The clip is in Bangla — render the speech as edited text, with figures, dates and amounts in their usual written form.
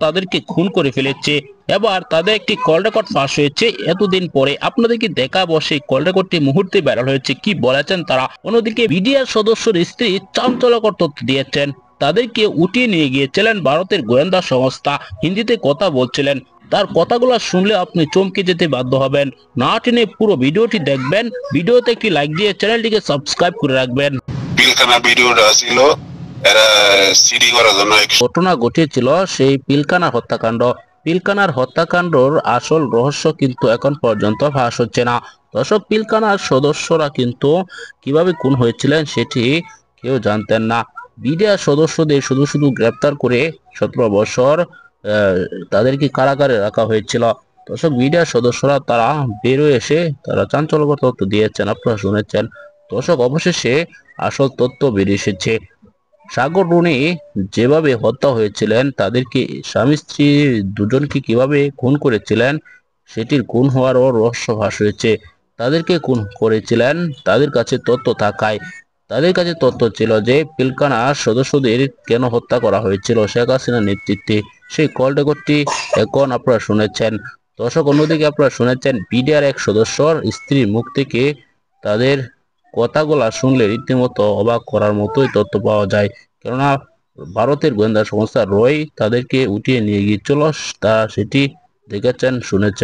তাদেরকে খুন করে ফেলেছে। এবার তাদের একটি কল রেকর্ড ফাঁস হয়েছে এতদিন পরে। আপনাদেরকে দেখাবো সেই কল রেকর্ডটি মুহূর্তে ভাইরাল হয়েছে, কি বলেছেন তারা। অন্যদিকে বিডিআর সদস্যর স্ত্রী চাঞ্চল্যকর তথ্য দিয়েছেন। তাদেরকে উঠিয়ে নিয়ে গিয়েছিলেন ভারতের গোয়েন্দা সংস্থা, হিন্দিতে কথা বলছিলেন। তার কথাগুলো শুনলে আপনি চমকে যেতে বাধ্য হবেন। না টেনে পুরো ভিডিওটি দেখবেন। ভিডিওতে একটি লাইক দিয়ে চ্যানেলটিকে সাবস্ক্রাইব করে রাখবেন। পিলখানা ভিডিওটা ছিল এরা সিডি করার জন্য ঘটনা ঘটেছিল সেই পিলখানা হত্যাকাণ্ড। পিলখানার হত্যাকাণ্ডর আসল রহস্য কিন্তু এখন পর্যন্ত ফাঁস হচ্ছে না। দর্শক, পিলখানার সদস্যরা কিন্তু কিভাবে খুন হয়েছিলেন সেটি কেউ জানতেন না। বিডিআর সদস্যদের শুধু শুধু গ্রেপ্তার করে 17 বছর তাদেরকে কারাগারে রাখা হয়েছিল। দর্শক, বিডিআর সদস্যরা তারা বেরোয় এসে তারা চাঞ্চল্যকর তথ্য দিয়েছেন, আপনারা শুনেছেন। দর্শক, অবশেষে আসল তথ্য বেরিয়ে এসেছে। সাগর রুনি যেভাবে হত্যা হয়েছিলেন, তাদেরকে স্বামী স্ত্রী দুজনকে কিভাবে খুন করেছিলেন সেটির খুন হওয়ারও রহস্য ফাঁস হয়েছে। তাদেরকে খুন করেছিলেন তাদের কাছে তথ্য থাকায়। তাদের কাছে তথ্য ছিল যে পিলখানার সদস্যদের কেন হত্যা করা হয়েছিল শেখ হাসিনার নেতৃত্বে। সেই কল রেকর্ডটি এখন আপনারা শুনেছেন। দর্শক, অন্যদিকে আপনারা শুনেছেন বিডিআর এক সদস্যর স্ত্রীর মুখ থেকে তাদের কথাগুলা শুনলে রীতিমতো অবাক করার মতোই তথ্য পাওয়া যায়। কেননা ভারতের গোয়েন্দা সংস্থা রয় তাদেরকে উঠিয়ে নিয়ে গিয়েছিল, তা সেটি দেখেছেন, শুনেছেন।